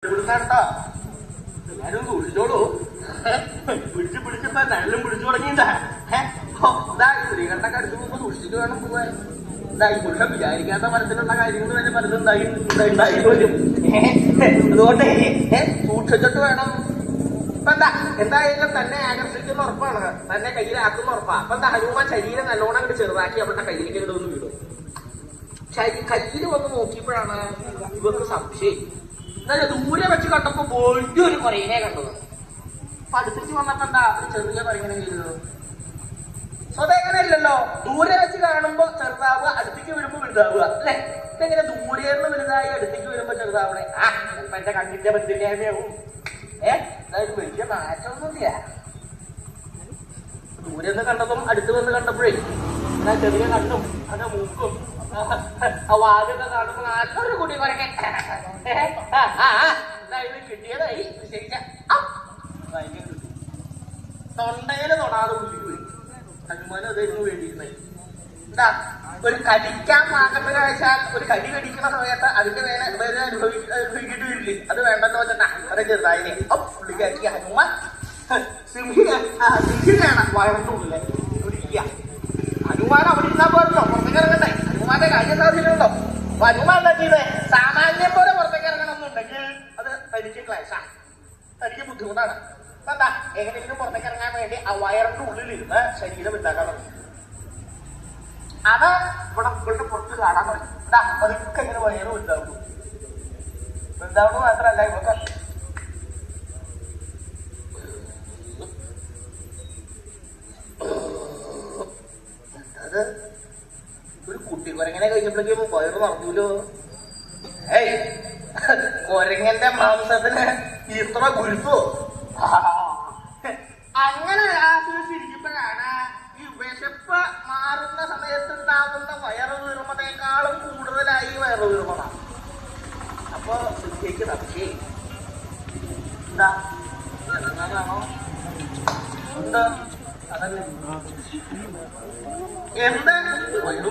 കേട്ടോ എല്ലാരും സൂക്ഷിച്ചോളൂ. പിടിച്ചിപ്പോ നല്ലും പിടിച്ചു തുടങ്ങിയിട്ടാ. സ്ത്രീകളുടെ അടുത്ത് പോകുമ്പോ സൂക്ഷിച്ചിട്ട് വേണം പോവാൻ. ഈ പുരുഷൻ വിചാരിക്കാത്ത തരത്തിലുള്ള കാര്യങ്ങൾ തന്നെ പലതും ഉണ്ടായി വരും. അതുകൊണ്ട് സൂക്ഷിച്ചിട്ട് വേണം. ഇപ്പൊ എന്തായാലും തന്നെ ആകർഷിക്കുന്ന ഉറപ്പാണ്, തന്നെ കയ്യിലാക്കുന്ന ഉറപ്പാ. അപ്പൊ ഹനുമാൻ ശരീരം നല്ലോണം അങ്ങോട്ട് ചെറുതാക്കി അവരുടെ കയ്യിലേക്ക് ഇങ്ങോട്ട് ഒന്ന് വീടും. കയ്യിൽ വന്ന് നോക്കിയപ്പോഴാണ് ഇവർക്ക് സംശയം. എന്നാലും ദൂരെ വെച്ച് കണ്ടപ്പോ വലിയൊരു കൊരയനെ കണ്ടത്. അപ്പൊ അടുത്തേക്ക് വന്നപ്പോ എന്താ ഒരു ചെറിയ കൊരങ്ങനെ ചെയ്തത്? സ്വതേങ്ങനെ ഇല്ലല്ലോ. ദൂരെ വെച്ച് കാണുമ്പോ ചെറുതാവുക, അടുത്തേക്ക് വരുമ്പോ വലുതാവുക അല്ലെ? ഇതെങ്ങനെ ദൂരെന്ന് വലുതായി അടുത്തേക്ക് വരുമ്പോ ചെറുതാവണേ? ചിലപ്പോ എന്റെ കണ്ണിന്റെ ബന്ധില്ലായ്മയാവും. എന്തായാലും വലിയ മാറ്റമൊന്നുമില്ല. ദൂരെ നിന്ന് കണ്ടതും അടുത്ത് വന്ന് കണ്ടപ്പോഴേ എന്നാ ചെറിയ കണ്ണും അതെ മൂക്കും ആ വാതൊക്കെ കാണുമ്പോ നല്ലൊരു കുടി കുറയ്ക്കാൻ കിട്ടിയതായി. തൊണ്ടയില് തൊടാതെ ഉള്ളിൽ പോയി. ഹനുമാനും അതായിരുന്നു വേണ്ടിയിരുന്നത്. എന്താ ഒരു കടിക്കാൻ പാകത്തിന് കഴിച്ചാൽ ഒരു കടി കടിക്കുന്ന സമയത്ത് അതിന്റെ വേദന അനുഭവിക്കേണ്ടി വരില്ലേ? അത് വേണ്ടെന്ന് വെച്ചാ വളരെ ചെറുതായില്ലേ പുള്ളിക്കാക്കി ഹനുമാൻ സിംഹിനെയാണ് വയറിനുള്ളിലെ പിടിക്കുക. ഹനുമാൻ അവിടെ ഇരുന്നാ പോരല്ലോ, പുറത്തേക്ക് ഇറങ്ങണ്ടേ? ഹനുമാന്റെ കാര്യം സാധ്യതയുണ്ടോ? അപ്പൊ ഹനുമാൻ എന്താ ചെയ്തേ? സാമാന്യം പോലെ പുറത്തേക്ക് ഇറങ്ങണമെന്നുണ്ടെങ്കിൽ അത് തനിക്ക് ക്ലേശാണ്, തനിക്ക് ബുദ്ധിമുട്ടാണ്. അപ്പൊ എന്താ എങ്ങനെയെങ്കിലും പുറത്തേക്ക് ഇറങ്ങാൻ വേണ്ടി ആ വയറിന്റെ ഉള്ളിലിരുന്ന് ശരീരം ഉണ്ടാക്കാൻ തുടങ്ങി. അത് ഇവിടെ ഇവളുടെ പുറത്ത് കാണാൻ തുടങ്ങി. എന്താ അതൊക്കെ ഇങ്ങനെ വയറ് വലുതാവുന്നു. വലുതാവുന്നു മാത്രല്ല ഇവക്ക് അത് ഒരു കുട്ടി കൊരങ്ങനെ കഴിഞ്ഞപ്പോഴേക്കും വയറ് നടന്നൂലോ. കൊരങ്ങന്റെ മാംസത്തിന് ഇത്ര ഗുരുത്തോ? അങ്ങനെ ആശ്വസിച്ചിരിക്കുമ്പോഴാണ് ഈ വിശപ്പ് മാറുന്ന സമയത്തുണ്ടാകുന്ന വയറ് വീർമതേക്കാളും കൂടുതലായി വയറ് വീർമതാണ്. അപ്പൊ സിദ്ധിക്ക് സംശയം എന്താ ഇറങ്ങാനാണോ? എന്താ അതല്ലേ എന്ത് വയറ്